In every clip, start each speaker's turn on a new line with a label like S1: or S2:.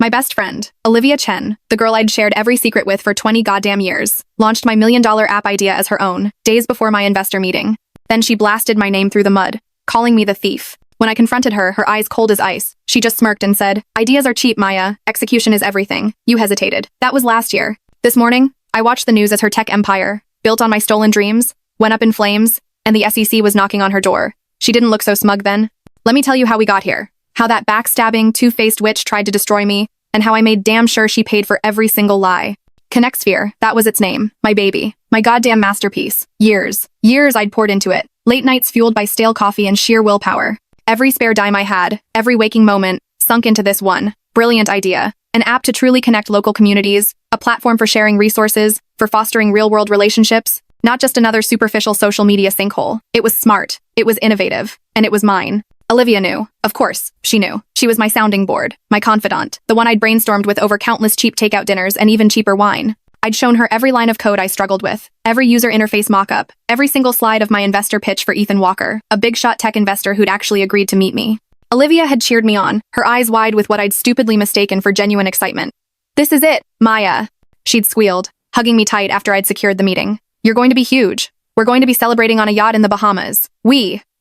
S1: My best friend, Olivia Chen, the girl I'd shared every secret with for 20 goddamn years, launched my million-dollar app idea as her own, days before my investor meeting. Then she blasted my name through the mud, calling me the thief. When I confronted her, her eyes cold as ice, she just smirked and said, "Ideas are cheap, Maya. Execution is everything." You hesitated. That was last year. This morning, I watched the news as her tech empire, built on my stolen dreams, went up in flames, and the SEC was knocking on her door. She didn't look so smug then. Let me tell you how we got here. How that backstabbing, two-faced witch tried to destroy me, and how I made damn sure she paid for every single lie. ConnectSphere, that was its name. My baby. My goddamn masterpiece. Years I'd poured into it. Late nights fueled by stale coffee and sheer willpower. Every spare dime I had, every waking moment, sunk into this one brilliant idea. An app to truly connect local communities, a platform for sharing resources, for fostering real-world relationships, not just another superficial social media sinkhole. It was smart, it was innovative, and it was mine. Olivia knew. Of course, she knew. She was my sounding board, my confidant, the one I'd brainstormed with over countless cheap takeout dinners and even cheaper wine. I'd shown her every line of code I struggled with, every user interface mock-up, every single slide of my investor pitch for Ethan Walker, a big-shot tech investor who'd actually agreed to meet me. Olivia had cheered me on, her eyes wide with what I'd stupidly mistaken for genuine excitement. "This is it, Maya," she'd squealed, hugging me tight after I'd secured the meeting. "You're going to be huge. We're going to be celebrating on a yacht in the Bahamas.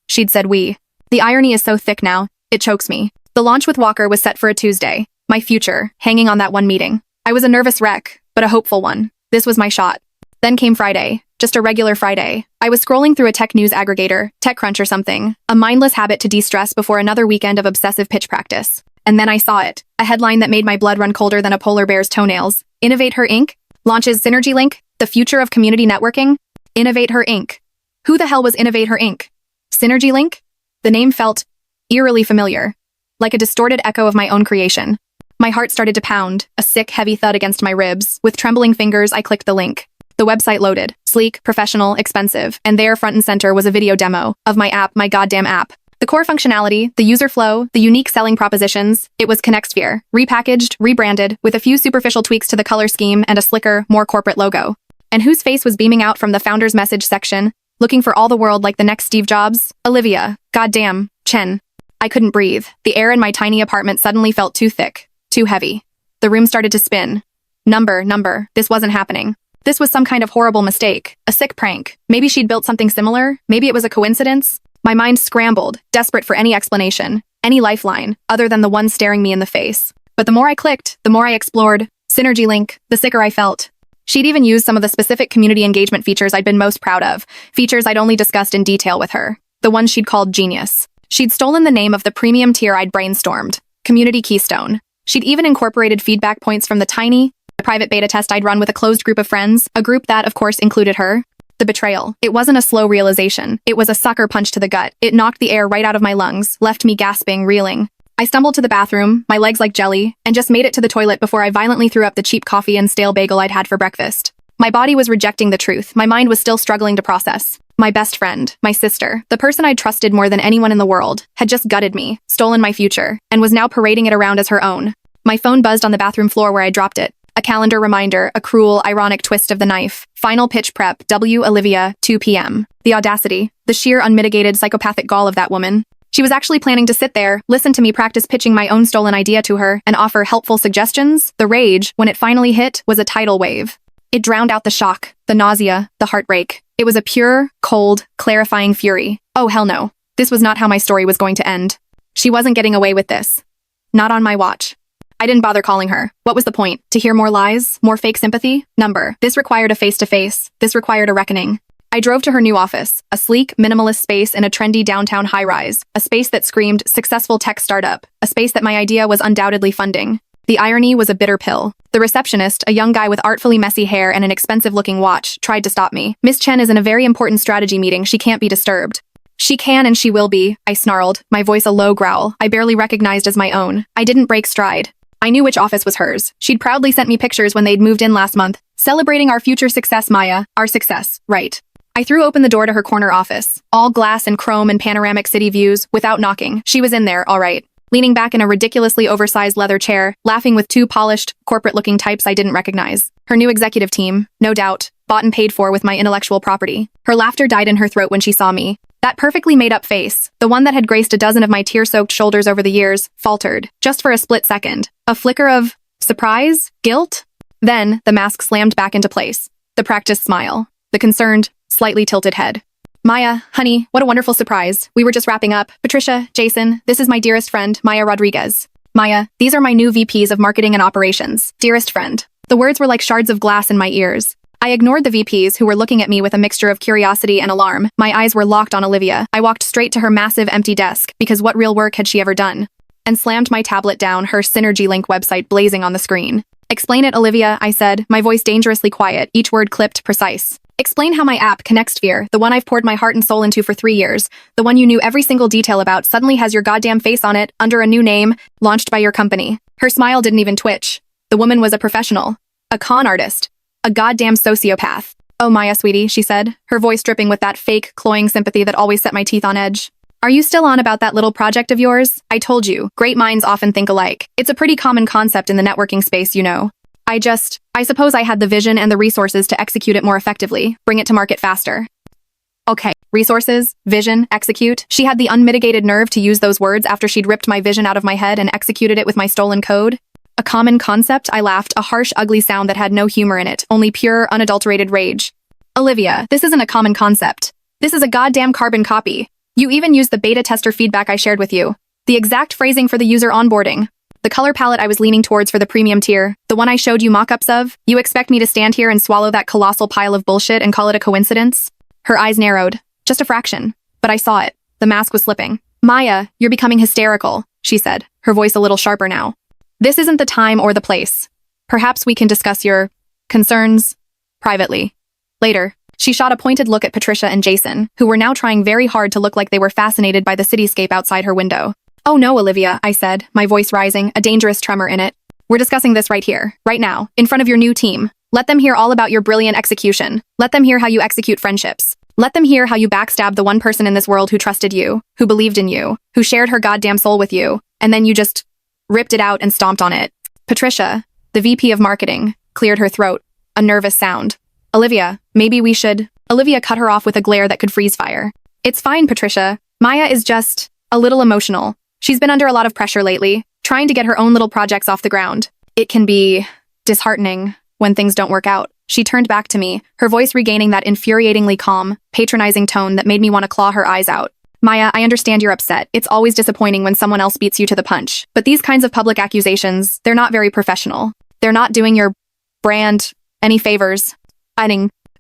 S1: She'd said we. The irony is so thick now, it chokes me. The launch with Walker was set for a Tuesday, my future, hanging on that one meeting. I was a nervous wreck, but a hopeful one. This was my shot. Then came Friday, just a regular Friday. I was scrolling through a tech news aggregator, TechCrunch or something, a mindless habit to de-stress before another weekend of obsessive pitch practice. And then I saw it, a headline that made my blood run colder than a polar bear's toenails. Innovate Her Inc. launches SynergyLink, the future of community networking. Innovate Her Inc. Who the hell was Innovate Her Inc.? SynergyLink? The name felt eerily familiar, like a distorted echo of my own creation. My heart started to pound, a sick, heavy thud against my ribs. With trembling fingers, I clicked the link. The website loaded. Sleek, professional, expensive, and there, front and center, was a video demo of my app, my goddamn app. The core functionality, the user flow, the unique selling propositions, it was ConnectSphere, repackaged, rebranded, with a few superficial tweaks to the color scheme and a slicker, more corporate logo. And whose face was beaming out from the founder's message section, looking for all the world like the next Steve Jobs? Olivia. Goddamn. Chen. I couldn't breathe. The air in my tiny apartment suddenly felt too thick, too heavy. The room started to spin. Number. This wasn't happening. This was some kind of horrible mistake, a sick prank. Maybe she'd built something similar. Maybe it was a coincidence. My mind scrambled, desperate for any explanation, any lifeline, other than the one staring me in the face. But the more I clicked, the more I explored SynergyLink, the sicker I felt. She'd even used some of the specific community engagement features I'd been most proud of, features I'd only discussed in detail with her, the ones she'd called Genius. She'd stolen the name of the premium tier I'd brainstormed, Community Keystone. She'd even incorporated feedback points from the tiny, private beta test I'd run with a closed group of friends, a group that, of course, included her. The betrayal. It wasn't a slow realization. It was a sucker punch to the gut. It knocked the air right out of my lungs, left me gasping, reeling. I stumbled to the bathroom, my legs like jelly, and just made it to the toilet before I violently threw up the cheap coffee and stale bagel I'd had for breakfast. My body was rejecting the truth. My mind was still struggling to process. My best friend, my sister, the person I'd trusted more than anyone in the world, had just gutted me, stolen my future, and was now parading it around as her own. My phone buzzed on the bathroom floor where I dropped it. A calendar reminder, a cruel, ironic twist of the knife. Final pitch prep, W. Olivia, 2 p.m. The audacity, the sheer unmitigated psychopathic gall of that woman. She was actually planning to sit there, listen to me practice pitching my own stolen idea to her, and offer helpful suggestions. The rage, when it finally hit, was a tidal wave. It drowned out the shock, the nausea, the heartbreak. It was a pure, cold, clarifying fury. Oh, hell no. This was not how my story was going to end. She wasn't getting away with this. Not on my watch. I didn't bother calling her. What was the point? To hear more lies? More fake sympathy? This required a face-to-face. This required a reckoning. I drove to her new office, a sleek, minimalist space in a trendy downtown high-rise, a space that screamed successful tech startup, a space that my idea was undoubtedly funding. The irony was a bitter pill. The receptionist, a young guy with artfully messy hair and an expensive-looking watch, tried to stop me. "Miss Chen is in a very important strategy meeting. She can't be disturbed." "She can and she will be," I snarled, my voice a low growl I barely recognized as my own. I didn't break stride. I knew which office was hers. She'd proudly sent me pictures when they'd moved in last month, celebrating our future success, Maya. Our success, right. I threw open the door to her corner office, all glass and chrome and panoramic city views, without knocking. She was in there, all right, leaning back in a ridiculously oversized leather chair, laughing with two polished, corporate-looking types I didn't recognize. Her new executive team, no doubt, bought and paid for with my intellectual property. Her laughter died in her throat when she saw me. That perfectly made-up face, the one that had graced a dozen of my tear-soaked shoulders over the years, faltered, just for a split second. A flicker of surprise? Guilt? Then, the mask slammed back into place. The practiced smile. The concerned, slightly tilted head. Maya, honey, what a wonderful surprise. We were just wrapping up. Patricia, Jason, this is my dearest friend, Maya Rodriguez. Maya, these are my new VPs of Marketing and Operations. Dearest friend. The words were like shards of glass in my ears. I ignored the VPs, who were looking at me with a mixture of curiosity and alarm. My eyes were locked on Olivia. I walked straight to her massive empty desk, because what real work had she ever done? And slammed my tablet down, her Synergy Link website blazing on the screen. Explain it, Olivia, I said, my voice dangerously quiet, each word clipped precise. Explain how my app, ConnectSphere, the one I've poured my heart and soul into for 3 years, the one you knew every single detail about, suddenly has your goddamn face on it, under a new name, launched by your company. Her smile didn't even twitch. The woman was a professional. A con artist. A goddamn sociopath. Oh, Maya, sweetie, she said, her voice dripping with that fake, cloying sympathy that always set my teeth on edge. Are you still on about that little project of yours? I told you, great minds often think alike. It's a pretty common concept in the networking space, you know. I suppose I had the vision and the resources to execute it more effectively, bring it to market faster. Okay, resources, vision, execute. She had the unmitigated nerve to use those words after she'd ripped my vision out of my head and executed it with my stolen code. A common concept, I laughed, a harsh, ugly sound that had no humor in it, only pure, unadulterated rage. Olivia, this isn't a common concept. This is a goddamn carbon copy. You even used the beta tester feedback I shared with you. The exact phrasing for the user onboarding. The color palette I was leaning towards for the premium tier, the one I showed you mock-ups of. You expect me to stand here and swallow that colossal pile of bullshit and call it a coincidence? Her eyes narrowed. Just a fraction. But I saw it. The mask was slipping. Maya, you're becoming hysterical, she said, her voice a little sharper now. This isn't the time or the place. Perhaps we can discuss your concerns privately. Later, she shot a pointed look at Patricia and Jason, who were now trying very hard to look like they were fascinated by the cityscape outside her window. Oh no, Olivia, I said, my voice rising, a dangerous tremor in it. We're discussing this right here, right now, in front of your new team. Let them hear all about your brilliant execution. Let them hear how you execute friendships. Let them hear how you backstabbed the one person in this world who trusted you, who believed in you, who shared her goddamn soul with you, and then you just ripped it out and stomped on it. Patricia, the VP of Marketing, cleared her throat, a nervous sound. Olivia, maybe we should... Olivia cut her off with a glare that could freeze fire. It's fine, Patricia. Maya is just a little emotional. She's been under a lot of pressure lately, trying to get her own little projects off the ground. It can be disheartening when things don't work out. She turned back to me, her voice regaining that infuriatingly calm, patronizing tone that made me want to claw her eyes out. Maya, I understand you're upset. It's always disappointing when someone else beats you to the punch. But these kinds of public accusations, they're not very professional. They're not doing your brand any favors.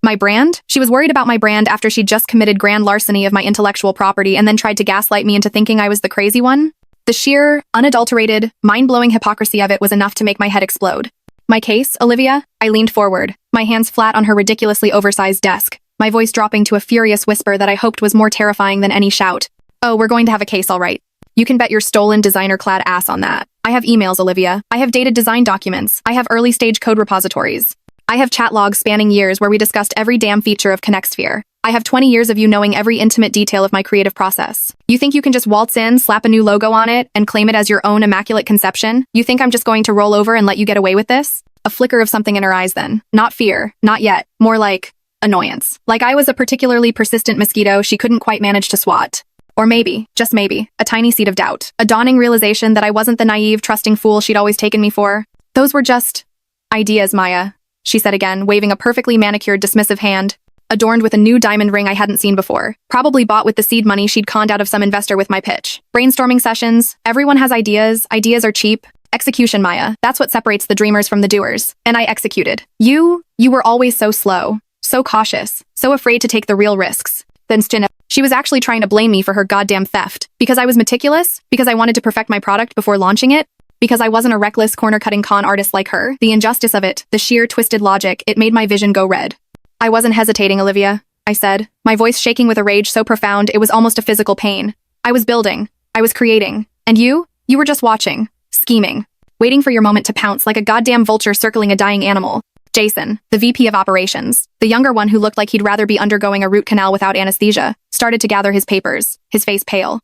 S1: My brand? She was worried about my brand after she'd just committed grand larceny of my intellectual property and then tried to gaslight me into thinking I was the crazy one? The sheer, unadulterated, mind-blowing hypocrisy of it was enough to make my head explode. My case, Olivia? I leaned forward, my hands flat on her ridiculously oversized desk, my voice dropping to a furious whisper that I hoped was more terrifying than any shout. Oh, we're going to have a case, all right. You can bet your stolen designer-clad ass on that. I have emails, Olivia. I have dated design documents. I have early-stage code repositories. I have chat logs spanning years where we discussed every damn feature of ConnectSphere. I have 20 years of you knowing every intimate detail of my creative process. You think you can just waltz in, slap a new logo on it, and claim it as your own immaculate conception? You think I'm just going to roll over and let you get away with this? A flicker of something in her eyes then. Not fear. Not yet. More like annoyance. Like I was a particularly persistent mosquito she couldn't quite manage to swat. Or maybe, just maybe, a tiny seed of doubt. A dawning realization that I wasn't the naive, trusting fool she'd always taken me for. Those were just ideas, Maya, she said again, waving a perfectly manicured, dismissive hand, adorned with a new diamond ring I hadn't seen before, probably bought with the seed money she'd conned out of some investor with my pitch. Brainstorming sessions, everyone has ideas are cheap. Execution, Maya, that's what separates the dreamers from the doers. And I executed. You were always so slow, so cautious, so afraid to take the real risks. Then she was actually trying to blame me for her goddamn theft. Because I was meticulous? Because I wanted to perfect my product before launching it? Because I wasn't a reckless, corner-cutting con artist like her? The injustice of it, the sheer twisted logic, it made my vision go red. I wasn't hesitating, Olivia, I said, my voice shaking with a rage so profound it was almost a physical pain. I was building. I was creating. And you were just watching. Scheming. Waiting for your moment to pounce like a goddamn vulture circling a dying animal. Jason, the VP of Operations, the younger one who looked like he'd rather be undergoing a root canal without anesthesia, started to gather his papers, his face pale.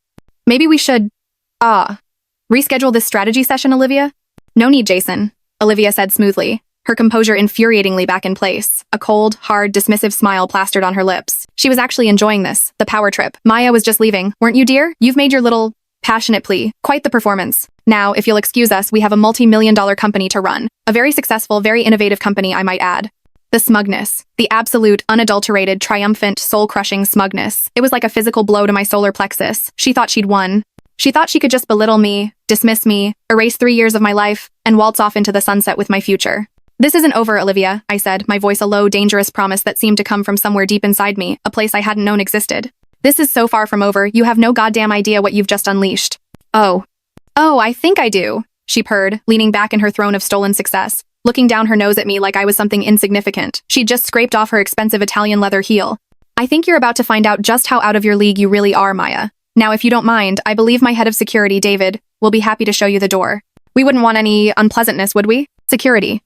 S1: Maybe we should, reschedule this strategy session, Olivia? No need, Jason, Olivia said smoothly. her composure infuriatingly back in place, a cold, hard, dismissive smile plastered on her lips. She was actually enjoying this, the power trip. Maya was just leaving, weren't you, dear? You've made your little passionate plea. Quite the performance. Now, if you'll excuse us, we have a multi-million-dollar company to run. A very successful, very innovative company, I might add. The smugness. The absolute, unadulterated, triumphant, soul-crushing smugness. It was like a physical blow to my solar plexus. She thought she'd won. She thought she could just belittle me, dismiss me, erase 3 years of my life, and waltz off into the sunset with my future. This isn't over, Olivia, I said, my voice a low, dangerous promise that seemed to come from somewhere deep inside me, a place I hadn't known existed. This is so far from over, you have no goddamn idea what you've just unleashed. Oh, I think I do, she purred, leaning back in her throne of stolen success, looking down her nose at me like I was something insignificant. She'd just scraped off her expensive Italian leather heel. I think you're about to find out just how out of your league you really are, Maya. Now, if you don't mind, I believe my head of security, David, will be happy to show you the door. We wouldn't want any unpleasantness, would we? Security.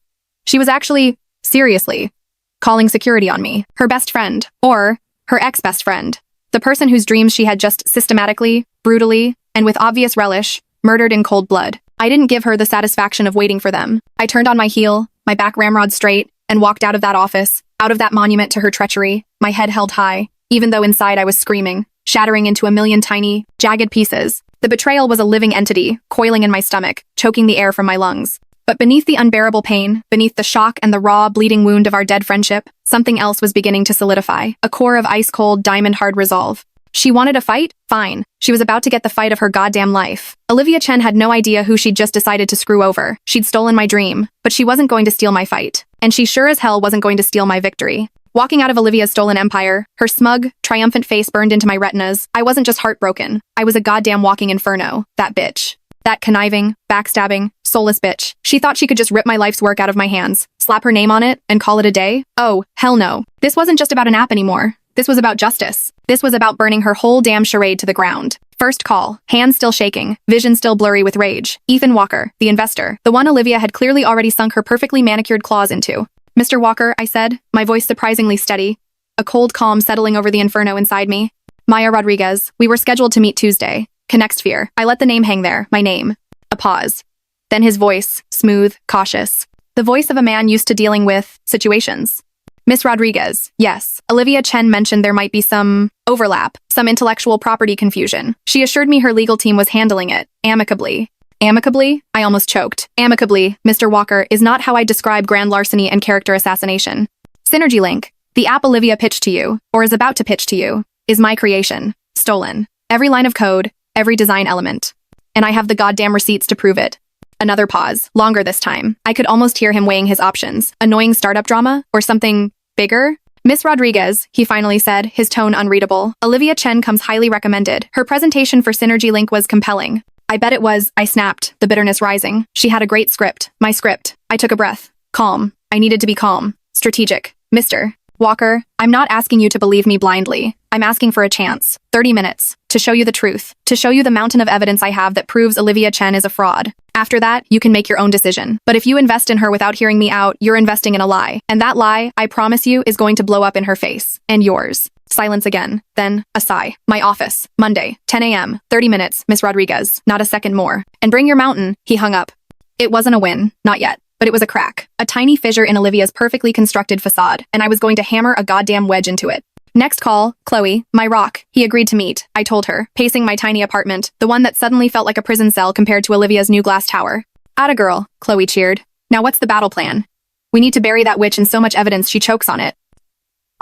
S1: She was actually, seriously, calling security on me. Her best friend, or her ex-best friend. The person whose dreams she had just systematically, brutally, and with obvious relish, murdered in cold blood. I didn't give her the satisfaction of waiting for them. I turned on my heel, my back ramrod straight, and walked out of that office, out of that monument to her treachery, my head held high, even though inside I was screaming, shattering into a million tiny, jagged pieces. The betrayal was a living entity, coiling in my stomach, choking the air from my lungs. But beneath the unbearable pain, beneath the shock and the raw, bleeding wound of our dead friendship, something else was beginning to solidify, a core of ice-cold, diamond-hard resolve. She wanted a fight? Fine. She was about to get the fight of her goddamn life. Olivia Chen had no idea who she'd just decided to screw over. She'd stolen my dream, but she wasn't going to steal my fight. And she sure as hell wasn't going to steal my victory. Walking out of Olivia's stolen empire, her smug, triumphant face burned into my retinas, I wasn't just heartbroken. I was a goddamn walking inferno. That bitch. That conniving, backstabbing, soulless bitch. She thought she could just rip my life's work out of my hands, slap her name on it, and call it a day? Oh, hell no. This wasn't just about an app anymore. This was about justice. This was about burning her whole damn charade to the ground. First call, hands still shaking, vision still blurry with rage. Ethan Walker, the investor, the one Olivia had clearly already sunk her perfectly manicured claws into. Mr. Walker, I said, my voice surprisingly steady, a cold calm settling over the inferno inside me. Maya Rodriguez, we were scheduled to meet Tuesday. Connect Sphere. I let the name hang there, my name. A pause. Then his voice, smooth, cautious. The voice of a man used to dealing with situations. Miss Rodriguez, yes. Olivia Chen mentioned there might be some overlap, some intellectual property confusion. She assured me her legal team was handling it, amicably. Amicably? I almost choked. Amicably, Mr. Walker, is not how I describe grand larceny and character assassination. Synergy Link, the app Olivia pitched to you, or is about to pitch to you, is my creation. Stolen. Every line of code, every design element. And I have the goddamn receipts to prove it. Another pause, longer this time. I could almost hear him weighing his options. Annoying startup drama, or something bigger? Miss Rodriguez, he finally said, his tone unreadable. Olivia Chen comes highly recommended. Her presentation for Synergy Link was compelling. I bet it was, I snapped, the bitterness rising. She had a great script. My script. I took a breath. Calm. I needed to be calm. Strategic. Mr. Walker, I'm not asking you to believe me blindly. I'm asking for a chance. 30 minutes. To show you the truth. To show you the mountain of evidence I have that proves Olivia Chen is a fraud. After that, you can make your own decision. But if you invest in her without hearing me out, you're investing in a lie. And that lie, I promise you, is going to blow up in her face. And yours. Silence again. Then, a sigh. My office. Monday, 10 a.m. 30 minutes, Miss Rodriguez. Not a second more. And bring your mountain. He hung up. It wasn't a win. Not yet. But it was a crack. A tiny fissure in Olivia's perfectly constructed facade. And I was going to hammer a goddamn wedge into it. Next call, Chloe, my rock. He agreed to meet, I told her, pacing my tiny apartment, the one that suddenly felt like a prison cell compared to Olivia's new glass tower. Atta girl, Chloe cheered. Now what's the battle plan? We need to bury that witch in so much evidence she chokes on it.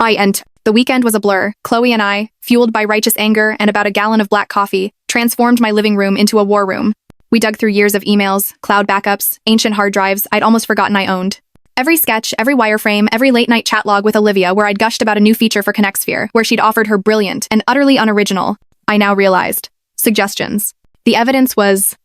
S1: The weekend was a blur. Chloe and I, fueled by righteous anger and about a gallon of black coffee, transformed my living room into a war room. We dug through years of emails, cloud backups, ancient hard drives I'd almost forgotten I owned. Every sketch, every wireframe, every late-night chat log with Olivia where I'd gushed about a new feature for ConnectSphere, where she'd offered her brilliant and utterly unoriginal, I now realized, suggestions. The evidence was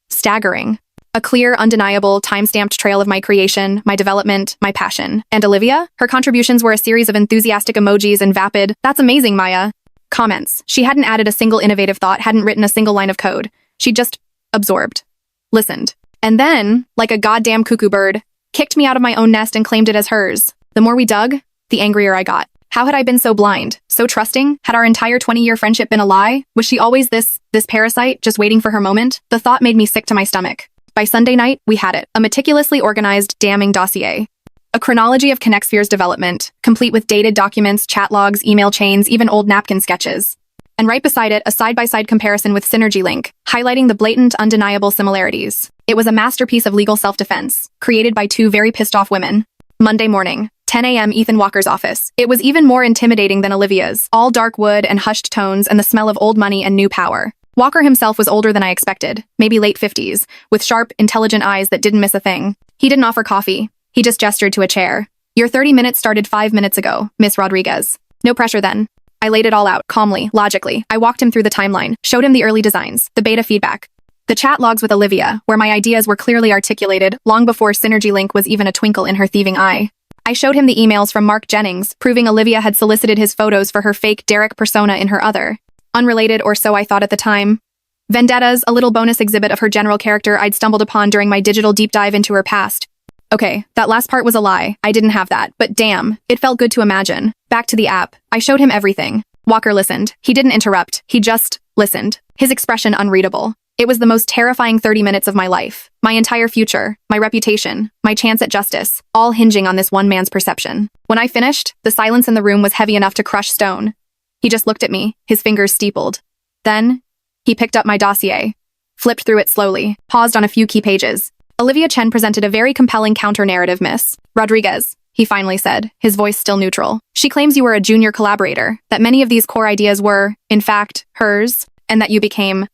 S1: staggering. A clear, undeniable, time-stamped trail of my creation, my development, my passion. And Olivia? Her contributions were a series of enthusiastic emojis and vapid, "That's amazing, Maya." Comments. She hadn't added a single innovative thought, hadn't written a single line of code. She'd just absorbed. Listened. And then, like a goddamn cuckoo bird, kicked me out of my own nest and claimed it as hers. The more we dug, the angrier I got. How had I been so blind, so trusting? Had our entire 20-year friendship been a lie? Was she always this parasite, just waiting for her moment? The thought made me sick to my stomach. By Sunday night, we had it. A meticulously organized, damning dossier. A chronology of ConnectSphere's development, complete with dated documents, chat logs, email chains, even old napkin sketches. And right beside it, a side-by-side comparison with SynergyLink, highlighting the blatant, undeniable similarities. It was a masterpiece of legal self-defense, created by two very pissed-off women. Monday morning, 10 a.m. Ethan Walker's office. It was even more intimidating than Olivia's, all dark wood and hushed tones and the smell of old money and new power. Walker himself was older than I expected, maybe late 50s, with sharp, intelligent eyes that didn't miss a thing. He didn't offer coffee. He just gestured to a chair. Your 30 minutes started 5 minutes ago, Miss Rodriguez. No pressure then. I laid it all out, calmly, logically. I walked him through the timeline, showed him the early designs, the beta feedback, the chat logs with Olivia, where my ideas were clearly articulated long before SynergyLink was even a twinkle in her thieving eye. I showed him the emails from Mark Jennings, proving Olivia had solicited his photos for her fake Derek persona in her other. Unrelated, or so I thought at the time. Vendettas, a little bonus exhibit of her general character I'd stumbled upon during my digital deep dive into her past. Okay, that last part was a lie. I didn't have that, but damn, it felt good to imagine. Back to the app. I showed him everything. Walker listened. He didn't interrupt. He just listened. His expression unreadable. It was the most terrifying 30 minutes of my life. My entire future, my reputation, my chance at justice, all hinging on this one man's perception. When I finished, the silence in the room was heavy enough to crush stone. He just looked at me, his fingers steepled. Then, he picked up my dossier, flipped through it slowly, paused on a few key pages. Olivia Chen presented a very compelling counter-narrative, Miss Rodriguez, he finally said, his voice still neutral. She claims you were a junior collaborator, that many of these core ideas were, in fact, hers, and that you became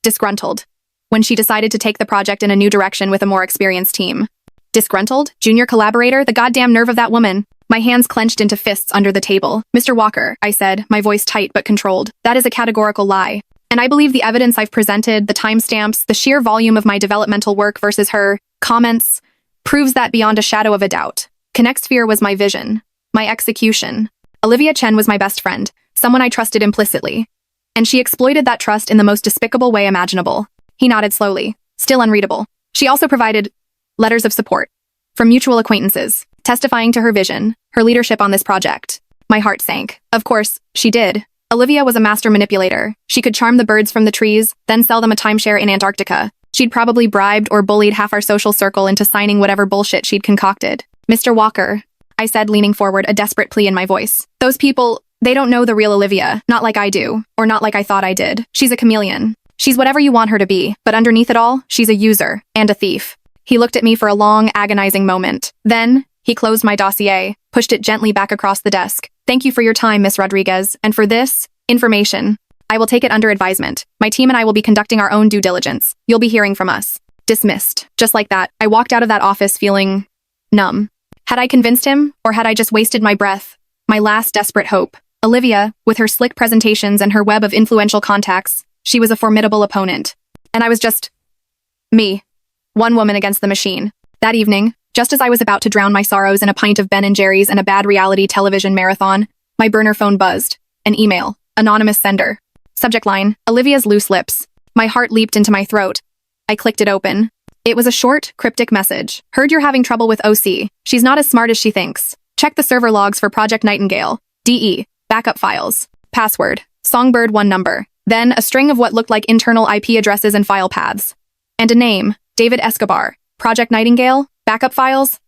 S1: disgruntled when she decided to take the project in a new direction with a more experienced team. Disgruntled? Junior collaborator? The goddamn nerve of that woman. My hands clenched into fists under the table. Mr. Walker, I said, my voice tight but controlled. That is a categorical lie. And I believe the evidence I've presented, the timestamps, the sheer volume of my developmental work versus her comments, proves that beyond a shadow of a doubt. ConnectSphere was my vision, my execution. Olivia Chen was my best friend, someone I trusted implicitly. And she exploited that trust in the most despicable way imaginable. He nodded slowly, still unreadable. She also provided letters of support from mutual acquaintances, testifying to her vision, her leadership on this project. My heart sank. Of course, she did. Olivia was a master manipulator. She could charm the birds from the trees, then sell them a timeshare in Antarctica. She'd probably bribed or bullied half our social circle into signing whatever bullshit she'd concocted. Mr. Walker, I said, leaning forward, a desperate plea in my voice. Those people, they don't know the real Olivia, not like I do, or not like I thought I did. She's a chameleon. She's whatever you want her to be, but underneath it all, she's a user and a thief. He looked at me for a long, agonizing moment. Then, he closed my dossier, pushed it gently back across the desk. Thank you for your time, Miss Rodriguez, and for this information. I will take it under advisement. My team and I will be conducting our own due diligence. You'll be hearing from us. Dismissed. Just like that, I walked out of that office feeling numb. Had I convinced him, or had I just wasted my breath? My last desperate hope. Olivia, with her slick presentations and her web of influential contacts, she was a formidable opponent. And I was just me. One woman against the machine. That evening, just as I was about to drown my sorrows in a pint of Ben & Jerry's and a bad reality television marathon, my burner phone buzzed. An email. Anonymous sender. Subject line, Olivia's loose lips. My heart leaped into my throat. I clicked it open. It was a short, cryptic message. Heard you're having trouble with OC. She's not as smart as she thinks. Check the server logs for Project Nightingale. DE. Backup files. Password. Songbird 1 number. Then a string of what looked like internal IP addresses and file paths. And a name. David Escobar. Project Nightingale? Backup files?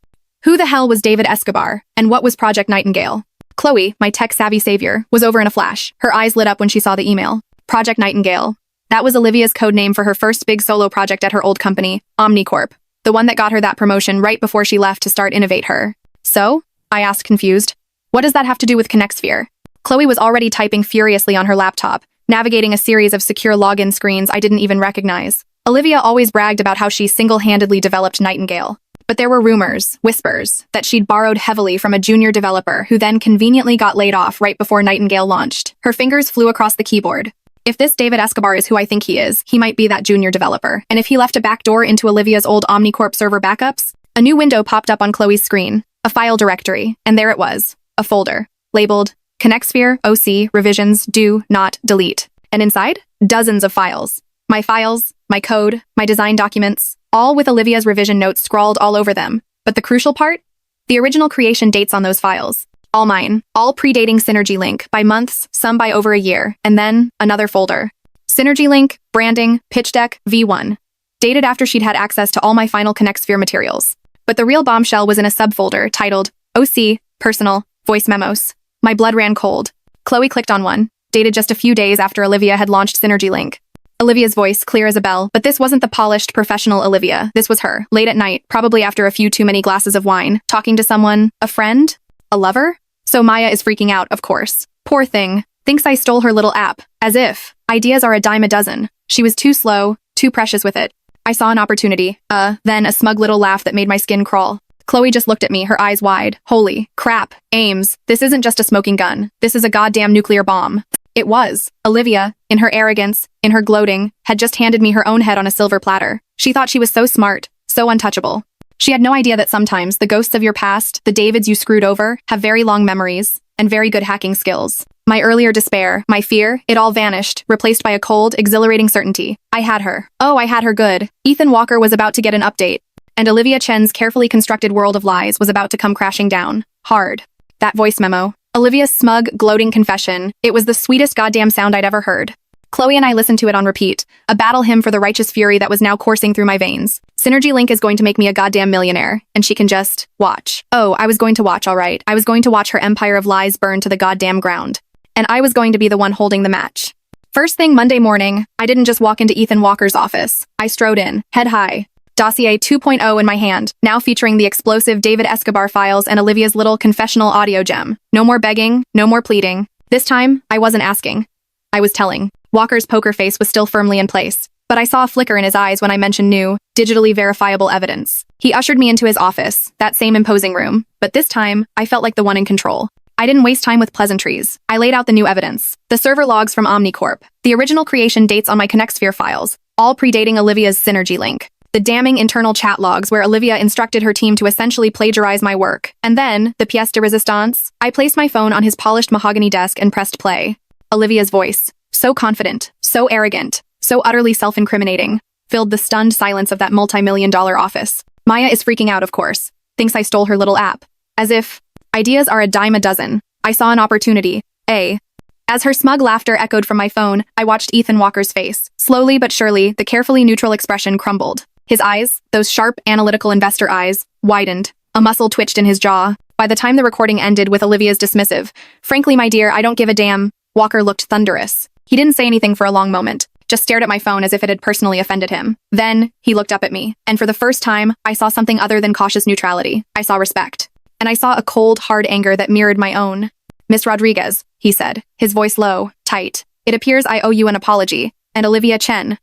S1: Who the hell was David Escobar? And what was Project Nightingale? Chloe, my tech-savvy savior, was over in a flash. Her eyes lit up when she saw the email. Project Nightingale. That was Olivia's code name for her first big solo project at her old company, OmniCorp. The one that got her that promotion right before she left to start Innovate Her. So? I asked, confused. What does that have to do with ConnectSphere? Chloe was already typing furiously on her laptop, navigating a series of secure login screens I didn't even recognize. Olivia always bragged about how she single-handedly developed Nightingale. But there were rumors, whispers, that she'd borrowed heavily from a junior developer who then conveniently got laid off right before Nightingale launched. Her fingers flew across the keyboard. If this David Escobar is who I think he is, he might be that junior developer. And if he left a backdoor into Olivia's old OmniCorp server backups, a new window popped up on Chloe's screen, a file directory, and there it was, a folder, labeled ConnectSphere, OC, revisions, do, not, delete. And inside, dozens of files. My files, my code, my design documents, all with Olivia's revision notes scrawled all over them. But the crucial part? The original creation dates on those files. All mine, all predating SynergyLink by months, some by over a year, and then another folder. SynergyLink, branding, pitch deck, V1. Dated after she'd had access to all my final ConnectSphere materials. But the real bombshell was in a subfolder titled OC, Personal, Voice Memos. My blood ran cold. Chloe clicked on one, dated just a few days after Olivia had launched Synergy Link. Olivia's voice, clear as a bell, but this wasn't the polished, professional Olivia. This was her, late at night, probably after a few too many glasses of wine, talking to someone, a friend, a lover? So Maya is freaking out, of course. Poor thing. Thinks I stole her little app. As if. Ideas are a dime a dozen. She was too slow, too precious with it. I saw an opportunity. Then a smug little laugh that made my skin crawl. Chloe just looked at me, her eyes wide. Holy crap. Ames. This isn't just a smoking gun. This is a goddamn nuclear bomb. It was. Olivia, in her arrogance, in her gloating, had just handed me her own head on a silver platter. She thought she was so smart, so untouchable. She had no idea that sometimes the ghosts of your past, the Davids you screwed over, have very long memories and very good hacking skills. My earlier despair, my fear, it all vanished, replaced by a cold, exhilarating certainty. I had her. Oh, I had her good. Ethan Walker was about to get an update, and Olivia Chen's carefully constructed world of lies was about to come crashing down. Hard. That voice memo. Olivia's smug, gloating confession. It was the sweetest goddamn sound I'd ever heard. Chloe and I listened to it on repeat, a battle hymn for the righteous fury that was now coursing through my veins. Synergy Link is going to make me a goddamn millionaire, and she can just watch. Oh, I was going to watch, all right. I was going to watch her empire of lies burn to the goddamn ground. And I was going to be the one holding the match. First thing Monday morning, I didn't just walk into Ethan Walker's office. I strode in, head high. Dossier 2.0 in my hand, now featuring the explosive David Escobar files and Olivia's little confessional audio gem. No more begging, no more pleading. This time, I wasn't asking. I was telling. Walker's poker face was still firmly in place, but I saw a flicker in his eyes when I mentioned new, digitally verifiable evidence. He ushered me into his office, that same imposing room, but this time, I felt like the one in control. I didn't waste time with pleasantries. I laid out the new evidence. The server logs from OmniCorp. The original creation dates on my ConnectSphere files, all predating Olivia's Synergy Link. The damning internal chat logs where Olivia instructed her team to essentially plagiarize my work. And then, the pièce de résistance, I placed my phone on his polished mahogany desk and pressed play. Olivia's voice, so confident, so arrogant, so utterly self-incriminating, filled the stunned silence of that multi-million-dollar office. Maya is freaking out, of course. Thinks I stole her little app. As if ideas are a dime a dozen. I saw an opportunity. As her smug laughter echoed from my phone, I watched Ethan Walker's face. Slowly but surely, the carefully neutral expression crumbled. His eyes, those sharp, analytical investor eyes, widened. A muscle twitched in his jaw. By the time the recording ended with Olivia's dismissive, "Frankly, my dear, I don't give a damn," Walker looked thunderous. He didn't say anything for a long moment, just stared at my phone as if it had personally offended him. Then, he looked up at me, and for the first time, I saw something other than cautious neutrality. I saw respect. And I saw a cold, hard anger that mirrored my own. "Miss Rodriguez," he said, his voice low, tight. "It appears I owe you an apology. And Olivia Chen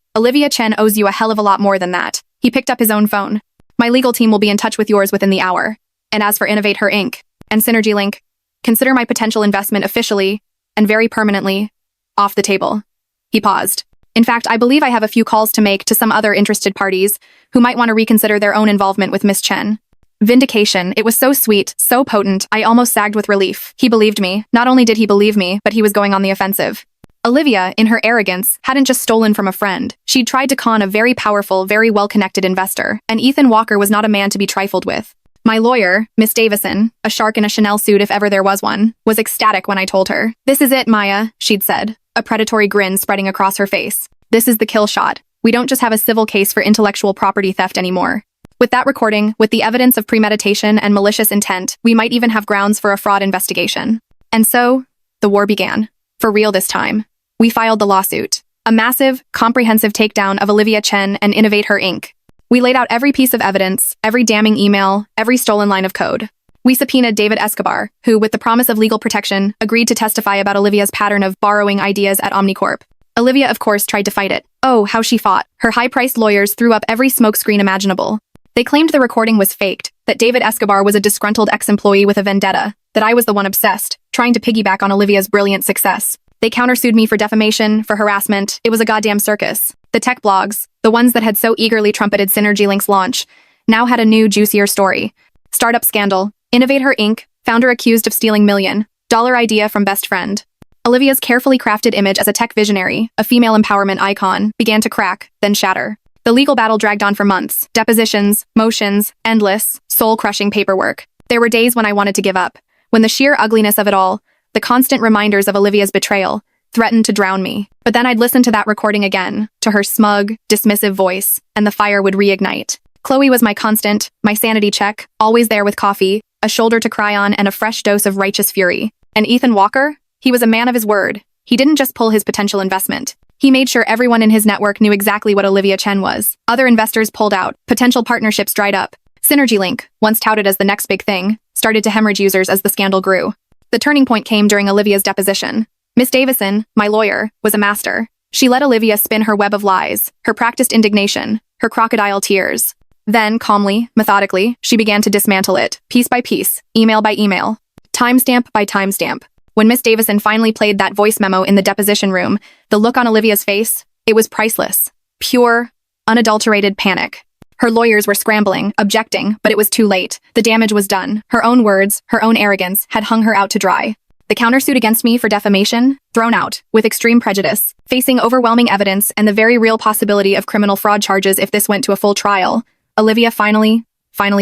S1: owes you a hell of a lot more than that." He picked up his own phone. "My legal team will be in touch with yours within the hour. And as for Innovate Her Inc. and Synergy Link, consider my potential investment officially, and very permanently, off the table." He paused. "In fact, I believe I have a few calls to make to some other interested parties who might want to reconsider their own involvement with Miss Chen." Vindication. It was so sweet, so potent, I almost sagged with relief. He believed me. Not only did he believe me, but he was going on the offensive. Olivia, in her arrogance, hadn't just stolen from a friend. She'd tried to con a very powerful, very well-connected investor, and Ethan Walker was not a man to be trifled with. My lawyer, Miss Davison, a shark in a Chanel suit if ever there was one, was ecstatic when I told her. "This is it, Maya," she'd said, a predatory grin spreading across her face. "This is the kill shot. We don't just have a civil case for intellectual property theft anymore. With that recording, with the evidence of premeditation and malicious intent, we might even have grounds for a fraud investigation." And so, the war began. For real this time. We filed the lawsuit. A massive, comprehensive takedown of Olivia Chen and Innovate Her Inc. We laid out every piece of evidence, every damning email, every stolen line of code. We subpoenaed David Escobar, who, with the promise of legal protection, agreed to testify about Olivia's pattern of borrowing ideas at OmniCorp. Olivia, of course, tried to fight it. Oh, how she fought. Her high-priced lawyers threw up every smokescreen imaginable. They claimed the recording was faked, that David Escobar was a disgruntled ex-employee with a vendetta, that I was the one obsessed, trying to piggyback on Olivia's brilliant success. They countersued me for defamation, for harassment. It was a goddamn circus. The tech blogs, the ones that had so eagerly trumpeted Synergy Link's launch, now had a new, juicier story. Startup scandal. Innovate Her Inc. Founder accused of stealing $1,000,000 idea from best friend. Olivia's carefully crafted image as a tech visionary, a female empowerment icon, began to crack, then shatter. The legal battle dragged on for months. Depositions, motions, endless, soul-crushing paperwork. There were days when I wanted to give up, when the sheer ugliness of it all, the constant reminders of Olivia's betrayal, threatened to drown me. But then I'd listen to that recording again, to her smug, dismissive voice, and the fire would reignite. Chloe was my constant, my sanity check, always there with coffee, a shoulder to cry on, and a fresh dose of righteous fury. And Ethan Walker? He was a man of his word. He didn't just pull his potential investment. He made sure everyone in his network knew exactly what Olivia Chen was. Other investors pulled out, potential partnerships dried up. SynergyLink, once touted as the next big thing, started to hemorrhage users as the scandal grew. The turning point came during Olivia's deposition. Miss Davison, my lawyer, was a master. She let Olivia spin her web of lies, her practiced indignation, her crocodile tears. Then, calmly, methodically, she began to dismantle it, piece by piece, email by email, timestamp by timestamp. When Miss Davison finally played that voice memo in the deposition room, the look on Olivia's face, it was priceless. Pure, unadulterated panic. Her lawyers were scrambling, objecting, but it was too late. The damage was done. Her own words, her own arrogance, had hung her out to dry. The countersuit against me for defamation? Thrown out, with extreme prejudice. Facing overwhelming evidence and the very real possibility of criminal fraud charges if this went to a full trial, Olivia finally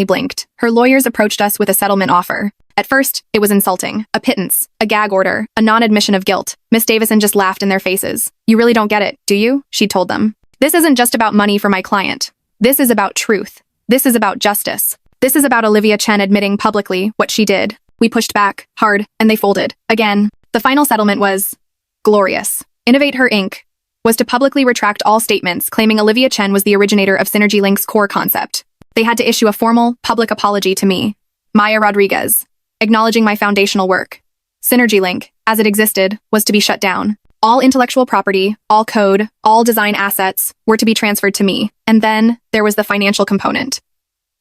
S1: blinked. Her lawyers approached us with a settlement offer. At first, it was insulting. A pittance, a gag order, a non-admission of guilt. Miss Davison just laughed in their faces. You really don't get it, do you? She told them. This isn't just about money for my client. This is about truth. This is about justice. This is about Olivia Chen admitting publicly what she did. We pushed back, hard, and they folded. Again, the final settlement was glorious. Innovate Her Inc. was to publicly retract all statements claiming Olivia Chen was the originator of SynergyLink's core concept. They had to issue a formal, public apology to me, Maya Rodriguez, acknowledging my foundational work. SynergyLink, as it existed, was to be shut down. All intellectual property, all code, all design assets were to be transferred to me. And then there was the financial component.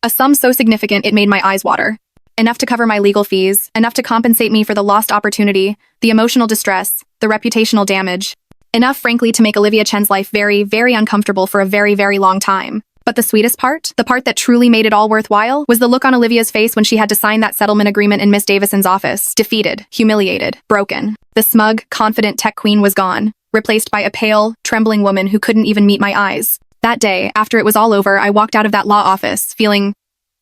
S1: A sum so significant it made my eyes water. Enough to cover my legal fees, enough to compensate me for the lost opportunity, the emotional distress, the reputational damage. Enough, frankly, to make Olivia Chen's life very, very uncomfortable for a very, very long time. But the sweetest part, the part that truly made it all worthwhile, was the look on Olivia's face when she had to sign that settlement agreement in Miss Davison's office. Defeated, humiliated, broken. The smug, confident tech queen was gone, replaced by a pale, trembling woman who couldn't even meet my eyes. That day, after it was all over, I walked out of that law office, feeling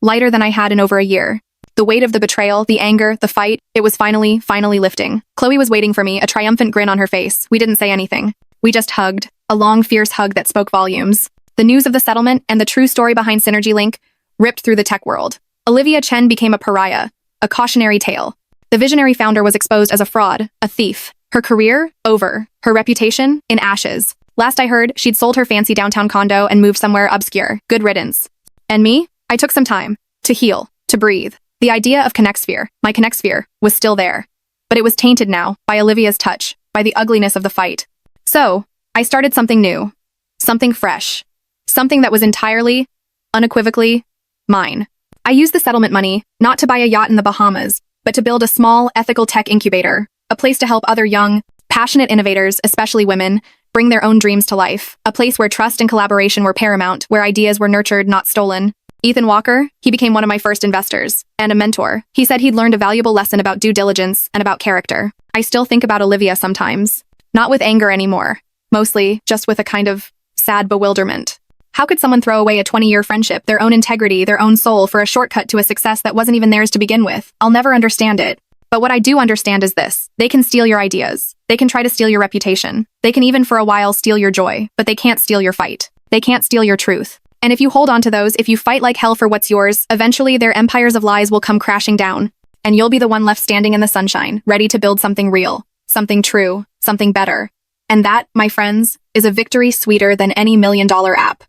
S1: lighter than I had in over a year. The weight of the betrayal, the anger, the fight, it was finally lifting. Chloe was waiting for me, a triumphant grin on her face. We didn't say anything. We just hugged, a long, fierce hug that spoke volumes. The news of the settlement and the true story behind SynergyLink ripped through the tech world. Olivia Chen became a pariah, a cautionary tale. The visionary founder was exposed as a fraud, a thief. Her career, over. Her reputation, in ashes. Last I heard, she'd sold her fancy downtown condo and moved somewhere obscure. Good riddance. And me? I took some time to heal, to breathe. The idea of ConnectSphere, my ConnectSphere, was still there. But it was tainted now by Olivia's touch, by the ugliness of the fight. So, I started something new. Something fresh. Something that was entirely, unequivocally, mine. I used the settlement money, not to buy a yacht in the Bahamas, but to build a small, ethical tech incubator, a place to help other young, passionate innovators, especially women, bring their own dreams to life, a place where trust and collaboration were paramount, where ideas were nurtured, not stolen. Ethan Walker, he became one of my first investors, and a mentor. He said he'd learned a valuable lesson about due diligence and about character. I still think about Olivia sometimes. Not with anger anymore. Mostly, just with a kind of sad bewilderment. How could someone throw away a 20-year friendship, their own integrity, their own soul, for a shortcut to a success that wasn't even theirs to begin with? I'll never understand it. But what I do understand is this. They can steal your ideas. They can try to steal your reputation. They can even for a while steal your joy, but they can't steal your fight. They can't steal your truth. And if you hold on to those, if you fight like hell for what's yours, eventually their empires of lies will come crashing down. And you'll be the one left standing in the sunshine, ready to build something real, something true, something better. And that, my friends, is a victory sweeter than any $1 million app.